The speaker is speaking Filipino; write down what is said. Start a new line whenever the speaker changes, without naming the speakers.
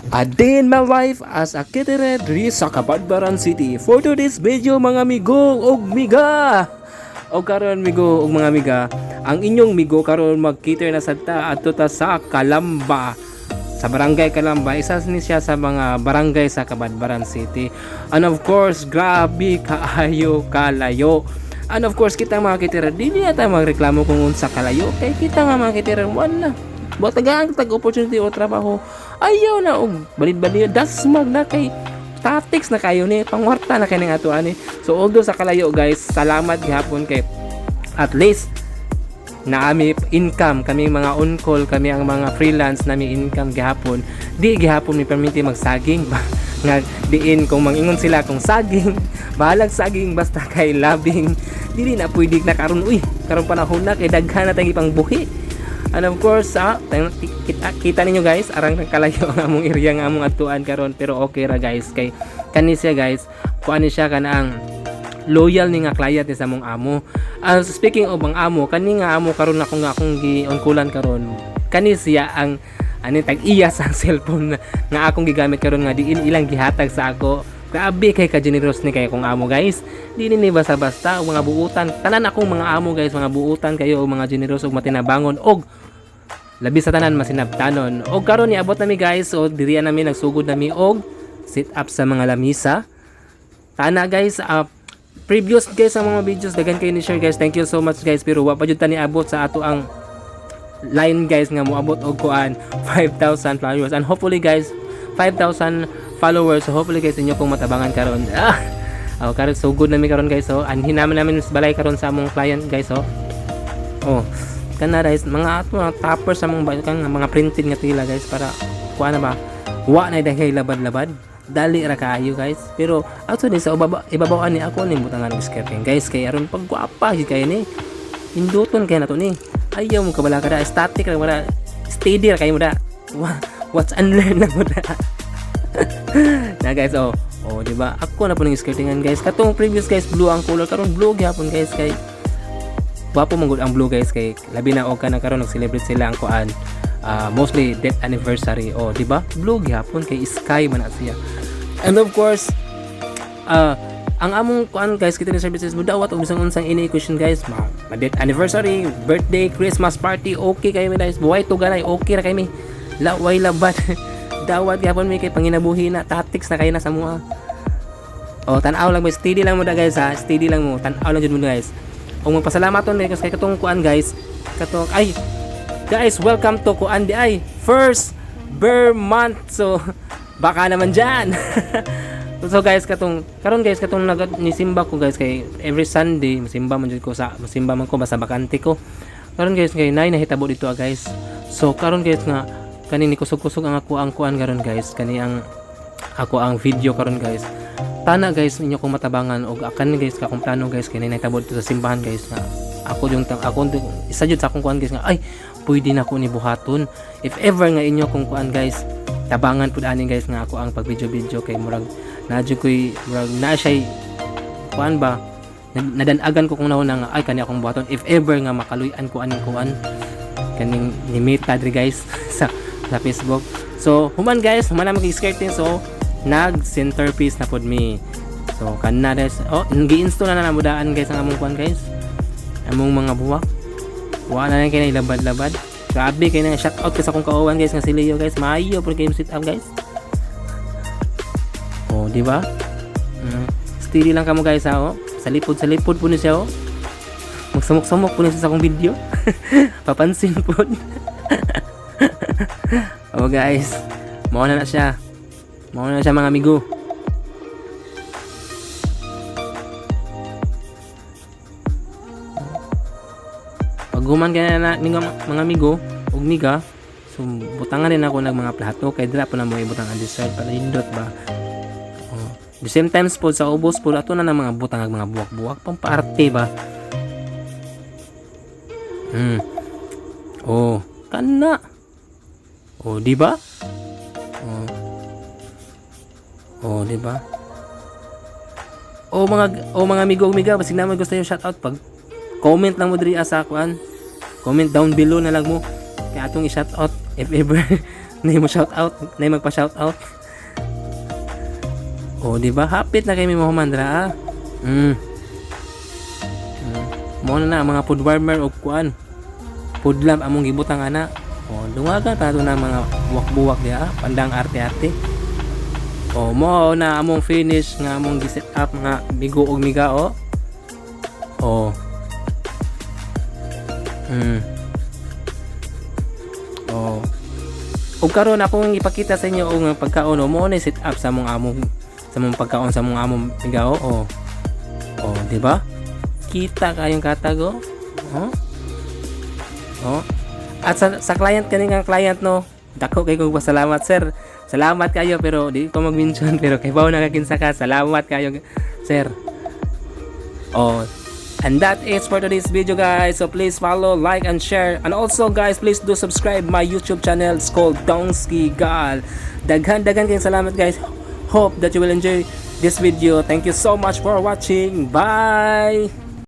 A day in my life as a caterer diri sa Kabadbaran City. For today's video mga migo og miga. O karon migo og mga miga, ang inyong migo karon mag-cater na sadta adto ta sa Calamba. Sa Barangay Calamba, isa ni siya sa mga barangay sa Kabadbaran City. And of course, grabe kaayo kalayo. And of course, kita mga caterer, dili na tayo magreklamo kung unsa kalayo. Kay kita nga mga caterer, wala. Buat tag opportunity o trabaho. Ayaw na og balid-balid dasmag na kay tactics na kayo ni pangwarta na kay ning ato ani. So although sa kalayo guys, salamat gihapon kay at least na ami income kami mga on call, kami ang mga freelance nami income gihapon. Di gihapon mi permiti magsaging nga diin kung mangingon sila kung saging bahalag saging basta kay labing dili na pwede na karon karon panahon na kay daghan na tayong ipang buhi. And of course, kita ninyo guys, arang kalayo ang among area nga among atuan karon, pero okay ra guys kay kani siya guys, kuan siya kanang loyal ni nga client ni sa among amo. Speaking of ang amo, kani nga amo karon akong gi-onkulan karon. Kani siya ang tag-iya sa cellphone nga akong gigamit karon nga diin ilang gihatag sa ako. Grabe kay ka-generous ni kay akong amo guys. Di ni basta-basta mga buutan. Tanan akong mga amo guys, mga buutan kayo og mga generous og matinabangon og labi sa tanan masinabtanon. Og karon niabot nami guys, so diri nami nagsugod nami og sit up sa mga lamisa. Tana guys, previous guys sa mga videos daghan kayo ni share guys. Thank you so much guys, pero wa pa jud ta niabot sa ato ang line guys nga moabot og kuan 5,000 followers, and hopefully guys 5,000 followers. So hopefully guys inyo kung matabangan karon. Karon so good na mi karon guys. So anhin namin balay karon sa among client guys. Kana guys mga ato mga topper sa mga printed nga tila guys para kuha na ba wa na daghay labad-labad dali ra kaayo guys. Pero actually sa ibabaw ni ako ni butangan og skirting guys kay aron pagguapa gid kay ni hinduton kay nato ni ayaw mo kabala kada static ra wala steady ra kay mo da what's unlearn na mo da na guys. Di ba ako na po ng skirtingan guys. Katong previous guys blue ang color, karon blue gyapon guys kay wapo manggod ang blue guys kay labi na og kanang karon nag-celebrate sila ang kuan mostly death anniversary. Di ba blue gyapon kay sky man na siya. And of course ang among kuan guys kita ni services mo dawat og bisang unsang ini question guys, ma death anniversary, birthday, Christmas party, okay kayo mi guys. Buhay to ganay okay ra kay mi. Laway labat dawat gyapon mi kay panginabuhi na tactics na kay na sa mua. Tan-aw lang mo, steady lang mo da guys ha, steady lang mo, tan-aw lang jud mo guys. Magpasalamat on guys kay katong kuan guys. Katong guys, welcome to kuan di ay first bear month. So baka naman diyan. So guys karon guys katong nisimba ko guys kay every Sunday masimba man ko basta bakante ko. Karon guys kay nay nahitabo dito guys. So karon guys nga kani ni kusog-kusog ang ako ang kuan karon guys, kani ang ako ang video karon guys. Tana guys ninyo kung matabangan og akan guys kakong plano guys kay nahitabo dito sa simbahan guys nga ako isa jud sa akong kuan guys nga pwede na ko ni buhaton if ever nga inyo kung kuan guys tabangan pud ani guys nga ako ang pag video kay murag nadyo koy murag na siya kuan ba nadanagan ko kung nauna nga kani akong buhaton if ever nga makaluy-an ko aning kuan kaning limita diri guys sa Facebook. So human guys, human na mag-skirting, so nag centerpiece na pod mi. So kana guys, gi-install na namudaan guys ang among kuan guys. Among mga buwak. Wa na lang kay labad-labad. Grabe kay na shout out sa akong kauwan guys nga si Leo guys. Maayo pod game sit up guys. Di ba? Steady lang kamo guys ha. Sa lipod po ni siya Magsamok-samok po ni sa akong video. Papansin po. Guys, mauna na siya mga amigo. Pag human kaya na mga amigo ug miga, so butangan din ako ng mga plato kay dira po na mo ibutang ang dessert para hindot ba. The same times po sa ubos po ato na ng mga butang mga buwak-buwak pang paarte ba. Kana. Di ba? Di ba? Mga amigo miga, basig naman gusto yung shoutout pag comment lang mo diri sa kuan. Comment down below na lang mo kay atong i-shoutout if ever Nay mo shout out, nay magpa shout out. Oh, di ba? Hapit na kay mo humandra ah. Mo na mga food warmer og kuan. Food lamp among gibutang ana. Oh, dungagan pa to na mga buwak-buwak dia, pandang arte-arte. Oh, mo na among finish nga among gi-set up nga bigo og miga oh. Oh. Oh. Ug karon akong ipakita sa inyo og pagkaon mo na set up sa among pagkaon sa among miga oh. Oh, di ba? Kita kayong katago? Oh. Oh. At sa client kaning client no, dako kay kong pasalamat sir. Salamat kayo pero di ko mag-mention pero kay bawo nakakinsa ka. Salamat kayo sir. Oh. And that is for today's video guys. So please follow, like and share. And also guys, please do subscribe my YouTube channel. It's called Dongski Gal. Daghan kayong salamat guys. Hope that you will enjoy this video. Thank you so much for watching. Bye.